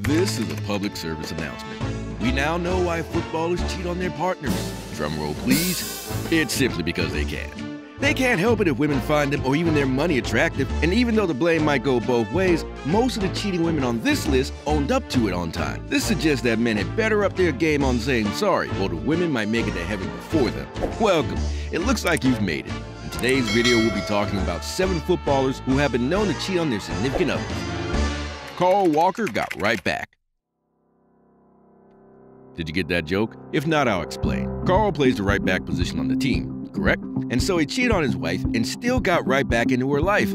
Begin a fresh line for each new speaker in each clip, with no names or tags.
This is a public service announcement. We now know why footballers cheat on their partners. Drum roll, please. It's simply because they can. They can't help it if women find them or even their money attractive, and even though the blame might go both ways, most of the cheating women on this list owned up to it on time. This suggests that men had better up their game on saying sorry, or the women might make it to heaven before them. Welcome. It looks like you've made it. In today's video, we'll be talking about 7 footballers who have been known to cheat on their significant others. Carl Walker got right back. Did you get that joke? If not, I'll explain. Carl plays the right back position on the team, correct? And so he cheated on his wife and still got right back into her life.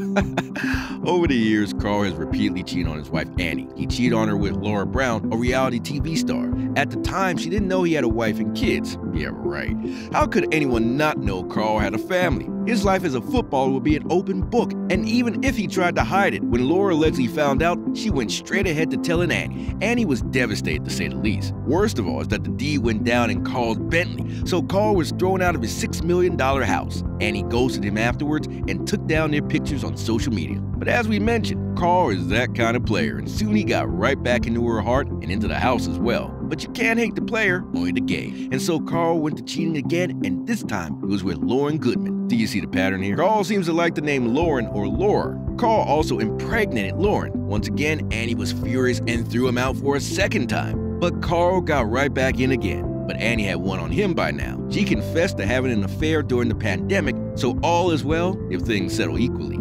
Over the years, Carl has repeatedly cheated on his wife, Annie. He cheated on her with Laura Brown, a reality TV star. At the time, she didn't know he had a wife and kids. Yeah, right. How could anyone not know Carl had a family? His life as a footballer would be an open book, and even if he tried to hide it, when Laura Leslie found out, she went straight ahead to telling Annie. Annie was devastated, to say the least. Worst of all is that the deed went down in Carl's Bentley, so Carl was thrown out of his $6 million house. Annie ghosted him afterwards and took down their pictures on social media. But as we mentioned, Carl is that kind of player, and soon he got right back into her heart and into the house as well. But you can't hate the player, only the game. And so Carl went to cheating again, and this time it was with Lauren Goodman. Do you see the pattern here? Carl seems to like the name Lauren or Laura. Carl also impregnated Lauren. Once again, Annie was furious and threw him out for a second time. But Carl got right back in again. But Annie had one on him by now. She confessed to having an affair during the pandemic, so all is well if things settle equally.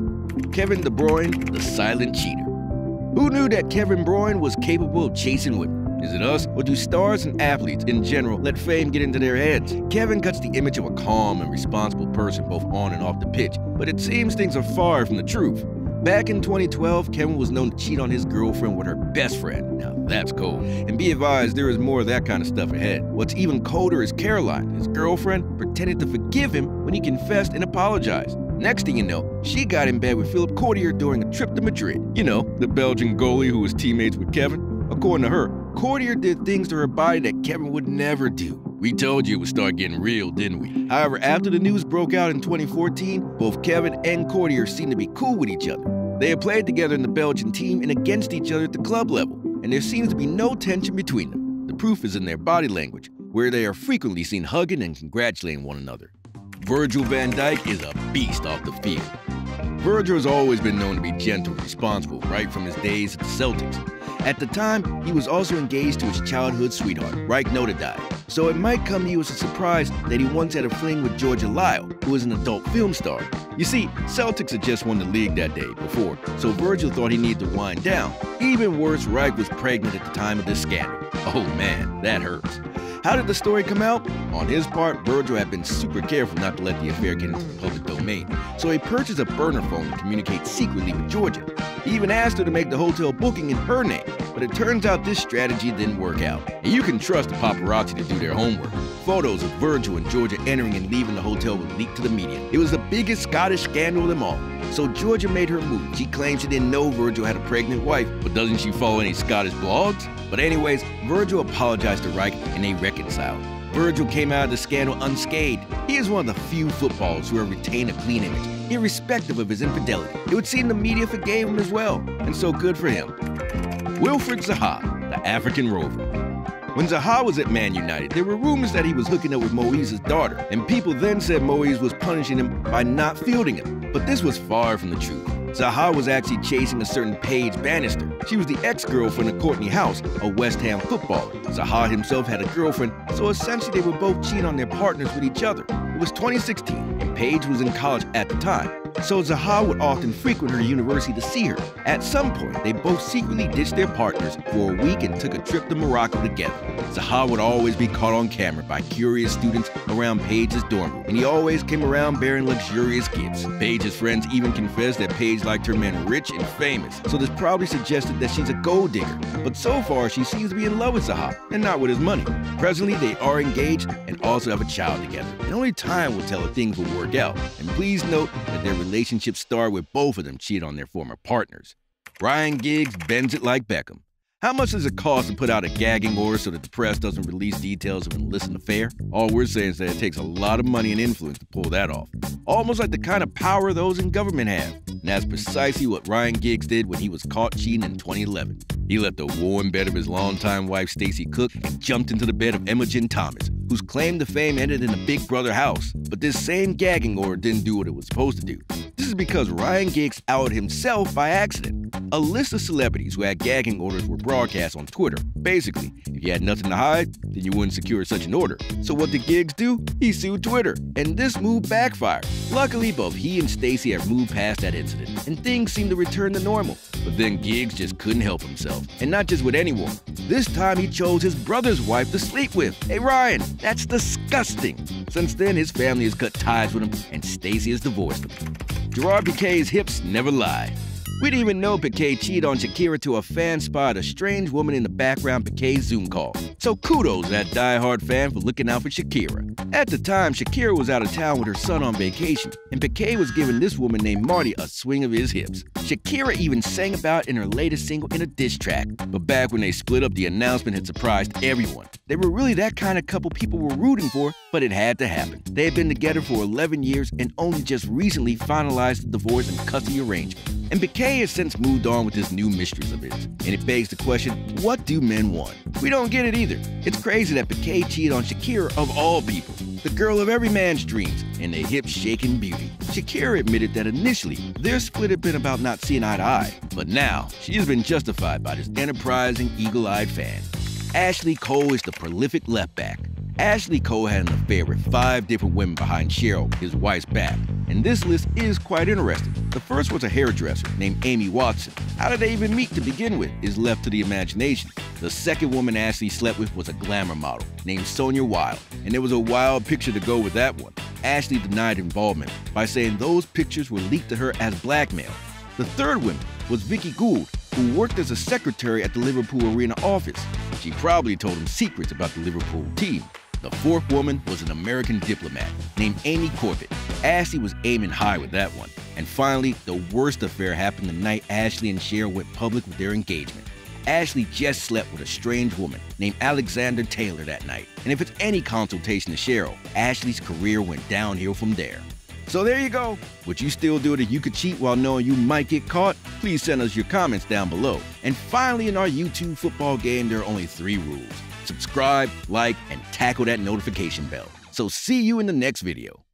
Kevin De Bruyne, the silent cheater. Who knew that Kevin De Bruyne was capable of chasing women? Is it us, or do stars and athletes in general let fame get into their heads? Kevin cuts the image of a calm and responsible person both on and off the pitch, but it seems things are far from the truth. Back in 2012, Kevin was known to cheat on his girlfriend with her best friend. Now that's cold. And be advised, there is more of that kind of stuff ahead. What's even colder is Caroline, his girlfriend, pretended to forgive him when he confessed and apologized. Next thing you know, she got in bed with Philippe Courtier during a trip to Madrid. You know, the Belgian goalie who was teammates with Kevin. According to her, Courtier did things to her body that Kevin would never do. We told you it would start getting real, didn't we? However, after the news broke out in 2014, both Kevin and Courtier seemed to be cool with each other. They had played together in the Belgian team and against each other at the club level, and there seems to be no tension between them. The proof is in their body language, where they are frequently seen hugging and congratulating one another. Virgil van Dijk is a beast off the field. Virgil has always been known to be gentle and responsible, right from his days at the Celtics. At the time, he was also engaged to his childhood sweetheart, Raik Notedij. So it might come to you as a surprise that he once had a fling with Georgia Lyle, who is an adult film star. You see, Celtics had just won the league that day before, so Virgil thought he needed to wind down. Even worse, Raik was pregnant at the time of this scandal. Oh man, that hurts. How did the story come out? On his part, Virgil had been super careful not to let the affair get into the public domain, so he purchased a burner phone to communicate secretly with Georgia. He even asked her to make the hotel booking in her name, but it turns out this strategy didn't work out. And you can trust the paparazzi to do their homework. Photos of Virgil and Georgia entering and leaving the hotel were leaked to the media. It was the biggest Scottish scandal of them all. So Georgia made her move. She claimed she didn't know Virgil had a pregnant wife, but doesn't she follow any Scottish blogs? But anyways, Virgil apologized to Raik and they reconciled. Virgil came out of the scandal unscathed. He is one of the few footballers who have retained a clean image, irrespective of his infidelity. It would seem the media forgave him as well, and so good for him. Wilfried Zaha, the African rover. When Zaha was at Man United, there were rumors that he was hooking up with Moise's daughter, and people then said Moise was punishing him by not fielding him. But this was far from the truth. Zaha was actually chasing a certain Paige Bannister. She was the ex-girlfriend of Courtney House, a West Ham footballer. Zaha himself had a girlfriend, so essentially they were both cheating on their partners with each other. It was 2016, and Paige was in college at the time. So Zaha would often frequent her university to see her. At some point, they both secretly ditched their partners for a week and took a trip to Morocco together. Zaha would always be caught on camera by curious students around Paige's dorm room, and he always came around bearing luxurious gifts. Paige's friends even confessed that Paige liked her men rich and famous, so this probably suggested that she's a gold digger. But so far, she seems to be in love with Zaha, and not with his money. Presently, they are engaged and also have a child together. And only time will tell if things will work out. And please note that their relationship started with both of them cheating on their former partners. Ryan Giggs bends it like Beckham. How much does it cost to put out a gagging order so that the press doesn't release details of an illicit affair? All we're saying is that it takes a lot of money and influence to pull that off. Almost like the kind of power those in government have. And that's precisely what Ryan Giggs did when he was caught cheating in 2011. He left the warm bed of his longtime wife Stacey Cook and jumped into the bed of Imogen Thomas, whose claim to fame ended in a Big Brother house. But this same gagging order didn't do what it was supposed to do. This is because Ryan Giggs outed himself by accident. A list of celebrities who had gagging orders were broadcast on Twitter. Basically, if you had nothing to hide, then you wouldn't secure such an order. So what did Giggs do? He sued Twitter, and this move backfired. Luckily, both he and Stacey have moved past that incident, and things seem to return to normal. But then Giggs just couldn't help himself, and not just with anyone. This time he chose his brother's wife to sleep with. Hey Ryan, that's disgusting. Since then, his family has cut ties with him, and Stacey has divorced him. Gerard Piqué's hips never lie. We didn't even know Piqué cheated on Shakira till a fan spotted a strange woman in the background Piqué's Zoom call. So kudos to that diehard fan for looking out for Shakira. At the time, Shakira was out of town with her son on vacation, and Piqué was giving this woman named Marty a swing of his hips. Shakira even sang about it in her latest single in a diss track. But back when they split up, the announcement had surprised everyone. They were really that kind of couple people were rooting for, but it had to happen. They had been together for 11 years and only just recently finalized the divorce and custody arrangement. And Piqué has since moved on with this new mistress of his. And it begs the question, what do men want? We don't get it either. It's crazy that Piqué cheated on Shakira of all people, the girl of every man's dreams, and a hip-shaking beauty. Shakira admitted that initially, their split had been about not seeing eye to eye. But now, she has been justified by this enterprising, eagle-eyed fan. Ashley Cole is the prolific left back. Ashley Cole had an affair with 5 different women behind Cheryl, his wife's back. And this list is quite interesting. The first was a hairdresser named Amy Watson. How did they even meet to begin with is left to the imagination. The second woman Ashley slept with was a glamour model named Sonia Wilde. And there was a wild picture to go with that one. Ashley denied involvement by saying those pictures were leaked to her as blackmail. The third woman was Vicky Gould, who worked as a secretary at the Liverpool Arena office. She probably told him secrets about the Liverpool team. The fourth woman was an American diplomat named Amy Corbett. Ashley was aiming high with that one. And finally, the worst affair happened the night Ashley and Cheryl went public with their engagement. Ashley just slept with a strange woman named Alexander Taylor that night. And if it's any consultation to Cheryl, Ashley's career went downhill from there. So there you go. Would you still do it if you could cheat while knowing you might get caught? Please send us your comments down below. And finally, in our YouTube football game, there are only 3 rules. Subscribe, like, and tackle that notification bell. So see you in the next video.